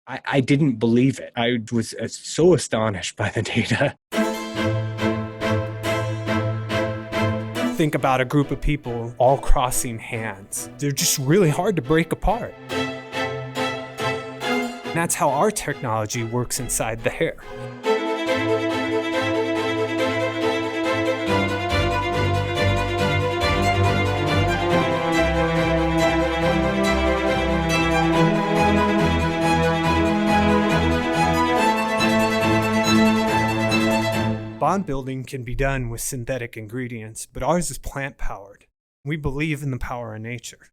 I didn't believe it. I was so astonished by the data. Think about a group of people all crossing hands. They're just really hard to break apart. That's how our technology works inside the hair. Bond building can be done with synthetic ingredients, but ours is plant-powered. We believe in the power of nature.